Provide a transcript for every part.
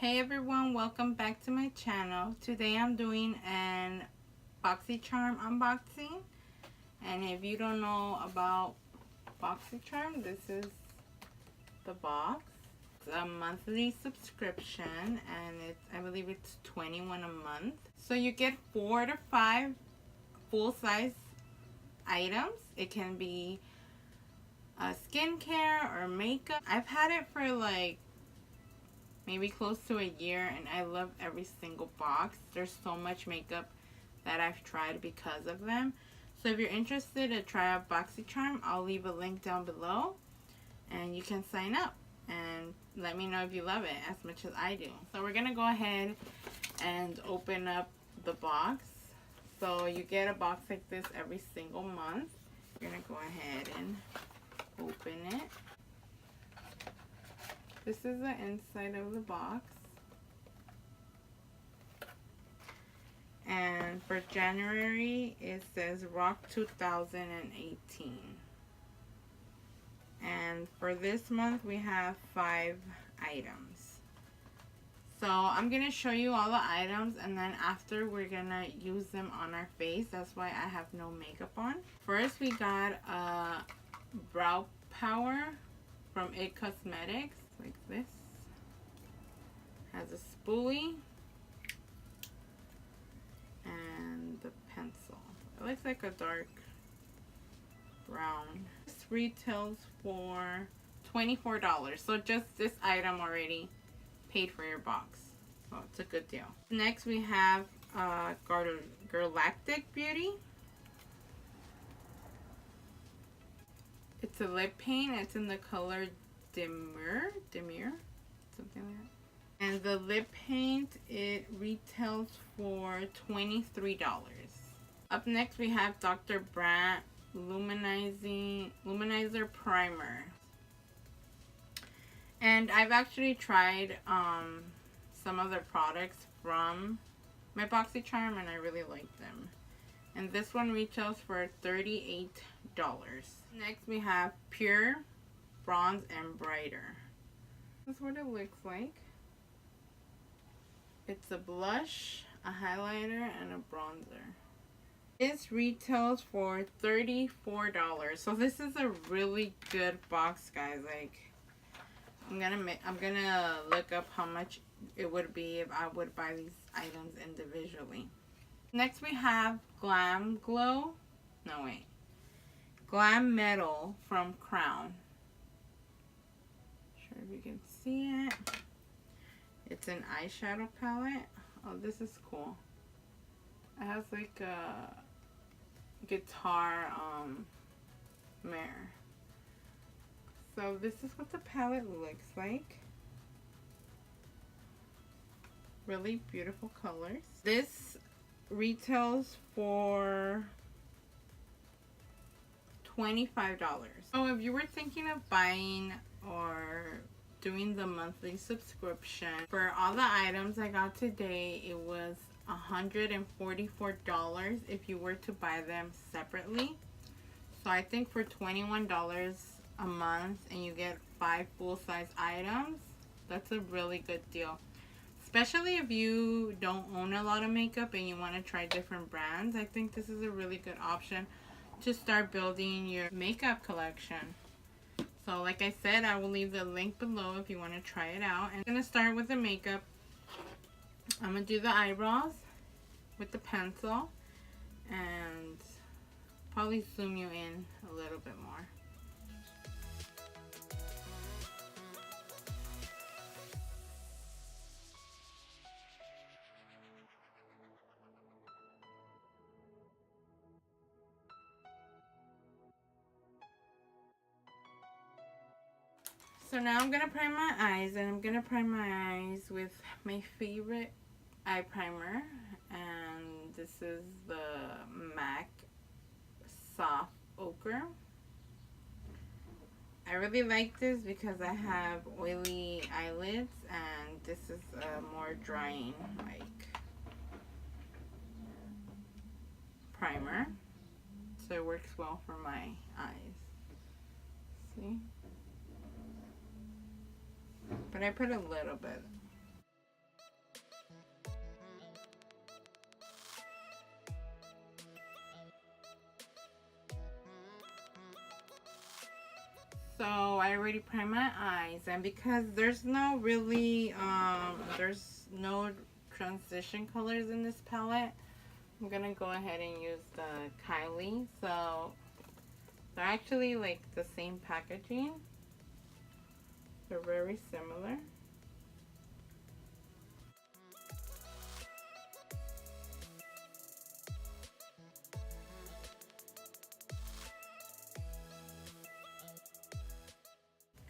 Hey everyone, welcome back to my channel. Today I'm doing an Boxycharm unboxing. And if you don't know about Boxycharm, this is the box. It's a monthly subscription and I believe it's $21 a month. So you get 4 to 5 full-size items. It can be skincare or makeup. I've had it for like maybe close to a year and I love every single box. There's so much makeup that I've tried because of them. So if you're interested to try out Boxycharm, I'll leave a link down below and you can sign up and let me know if you love it as much as I do. So we're gonna go ahead and open up the box. So you get a box like this every single month. You're gonna go ahead and open it. This is the inside of the box. And for January, it says Rock 2018. And for this month, we have 5 items. So I'm going to show you all the items, and then after we're going to use them on our face. That's why I have no makeup on. First, we got a brow power from It Cosmetics. Like this. Has a spoolie and the pencil. It looks like a dark brown. This retails for $24. So just this item already paid for your box. So it's a good deal. Next we have Galactic Beauty. It's a lip paint. It's in the color Demure, something like that. And the lip paint, it retails for $23. Up next we have Dr. Brandt Luminizer Primer. And I've actually tried some of their products from my Boxycharm and I really like them. And this one retails for $38. Next we have Pure Bronze and Brighter. This is what it looks like. It's a blush, a highlighter, and a bronzer. This retails for $34. So this is a really good box, guys. Like, I'm gonna look up how much it would be if I would buy these items individually. Next we have Glam Metal from Crown. If you can see it, it's an eyeshadow palette. Oh, this is cool. It has like a guitar mirror. So this is what the palette looks like. Really beautiful colors. This retails for $25. So if you were thinking of buying or doing the monthly subscription, for all the items I got today, it was $144 if you were to buy them separately. So I think for $21 a month and you get 5 full-size items, that's a really good deal. Especially if you don't own a lot of makeup and you want to try different brands, I think this is a really good option to start building your makeup collection. So like I said, I will leave the link below if you want to try it out. I'm going to start with the makeup. I'm going to do the eyebrows with the pencil and probably zoom you in a little bit more. So now I'm going to prime my eyes, and I'm going to prime my eyes with my favorite eye primer, and this is the MAC Soft Ochre. I really like this because I have oily eyelids, and this is a more drying like primer, so it works well for my eyes. See? But I put a little bit. So I already primed my eyes, and because there's no transition colors in this palette, I'm gonna go ahead and use the Kylie. So they're actually like the same packaging. They're very similar.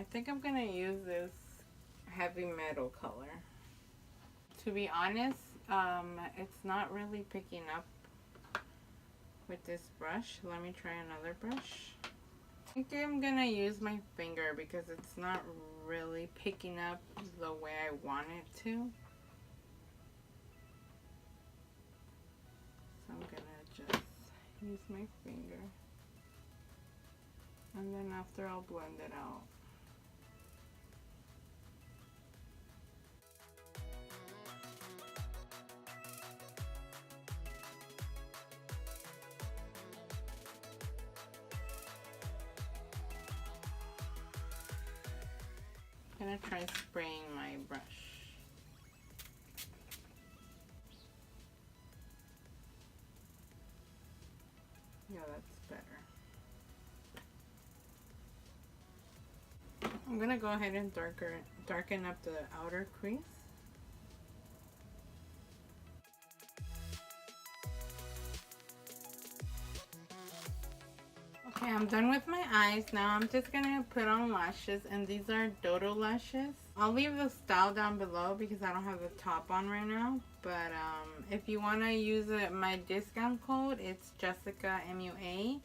I think I'm gonna use this heavy metal color. To be honest, it's not really picking up with this brush. Let me try another brush. I think I'm gonna use my finger because it's not really picking up the way I want it to. So I'm gonna just use my finger. And then after I'll blend it out. I'm gonna try spraying my brush. Yeah, that's better. I'm gonna go ahead and darken up the outer crease. Okay, I'm done with my eyes. Now I'm just gonna put on lashes, and these are Dodo lashes. I'll leave the style down below because I don't have the top on right now. But if you wanna use my discount code, it's Jessicaa.mua.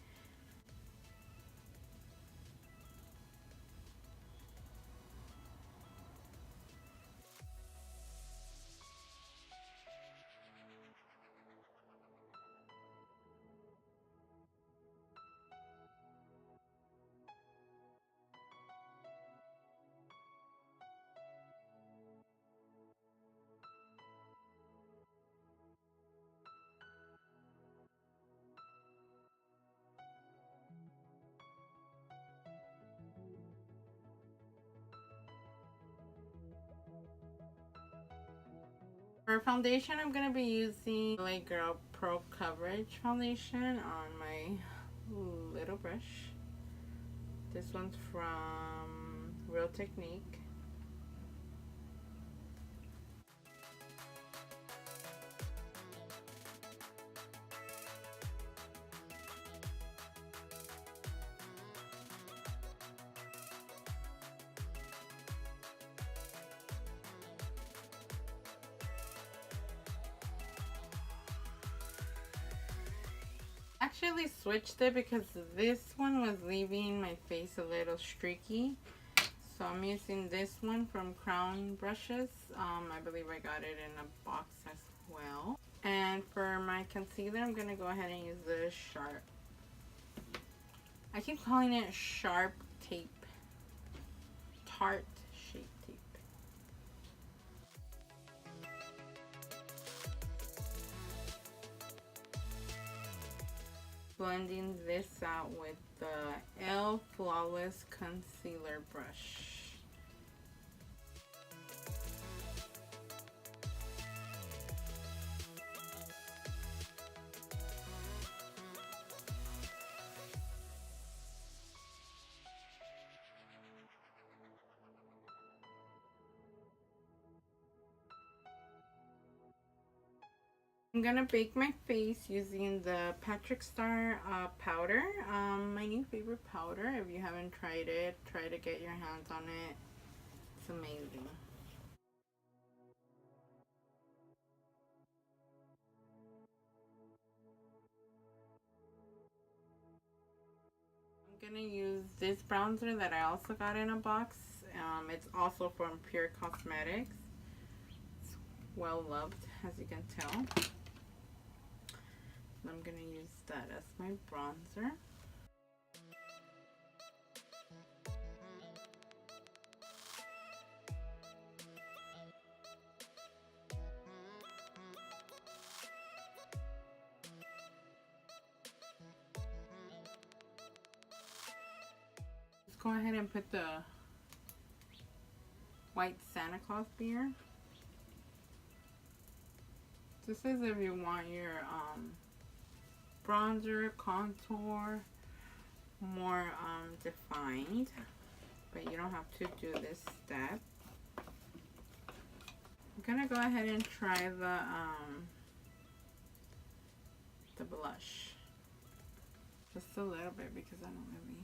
For foundation, I'm going to be using LA Girl Pro Coverage Foundation on my little brush. This one's from Real Technique. Actually switched it because this one was leaving my face a little streaky, so I'm using this one from Crown Brushes. I believe I got it in a box as well. And for my concealer, I'm gonna go ahead and use the Sharp. I keep calling it Sharp Tape, Tarte Shape Tape. Blending this out with the Elle Flawless Concealer Brush. I'm gonna bake my face using the Patrick Star powder, my new favorite powder. If you haven't tried it, try to get your hands on it. It's amazing. I'm gonna use this bronzer that I also got in a box. It's also from Pure Cosmetics. It's well loved, as you can tell. I'm gonna use that as my bronzer. go ahead and put the white Santa Claus beer. This is if you want your bronzer, contour more defined, but you don't have to do this step. I'm gonna go ahead and try the blush. Just a little bit because I don't really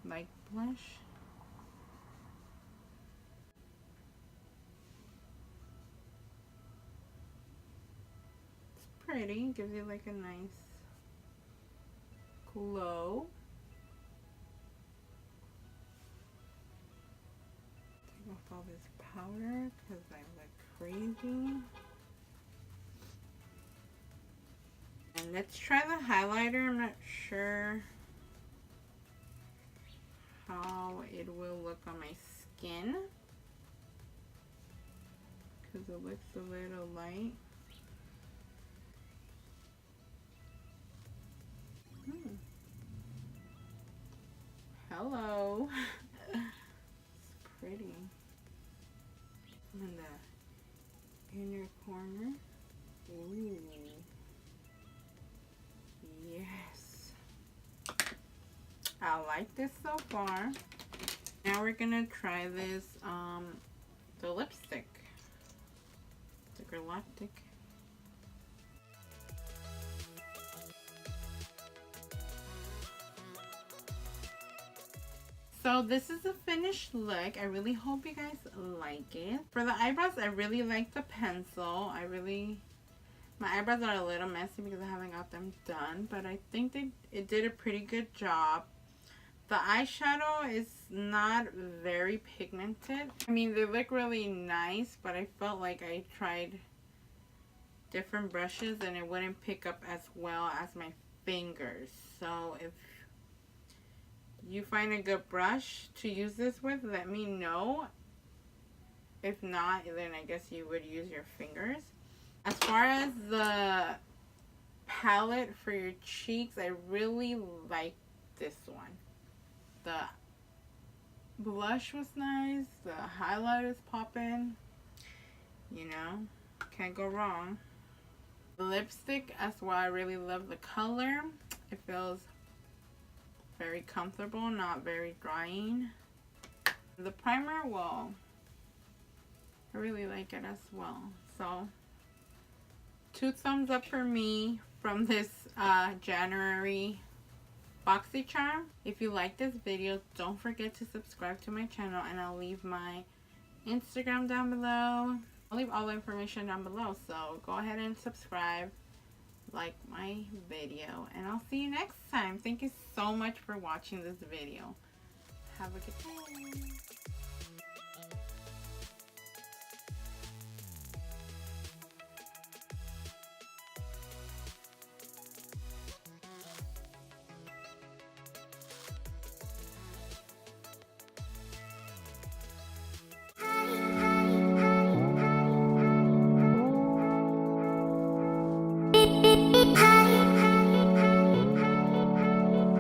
like blush. It's pretty, gives you like a nice glow. Take off all this powder because I look crazy. And let's try the highlighter. I'm not sure how it will look on my skin because it looks a little light. Hello. It's pretty. In the inner corner. Ooh. Yes. I like this so far. Now we're gonna try this, the lipstick. The Galactic. So this is the finished look. I really hope you guys like it. For the eyebrows, I really like the pencil. My eyebrows are a little messy because I haven't got them done, but I think it did a pretty good job. The eyeshadow is not very pigmented. I mean, they look really nice, but I felt like I tried different brushes and it wouldn't pick up as well as my fingers. So if you find a good brush to use this with, let me know. If not, then I guess you would use your fingers. As far as the palette for your cheeks, I really like this one. The blush was nice. The highlight is popping. You know, can't go wrong. The lipstick as well, I really love the color. It feels very comfortable, not very drying. The primer, well, I really like it as well. So 2 thumbs up for me from this January Boxycharm. If you like this video, don't forget to subscribe to my channel, and I'll leave my Instagram down below. I'll leave all the information down below, so go ahead and subscribe, like my video, and I'll see you next time. Thank you so much for watching this video. Have a good day.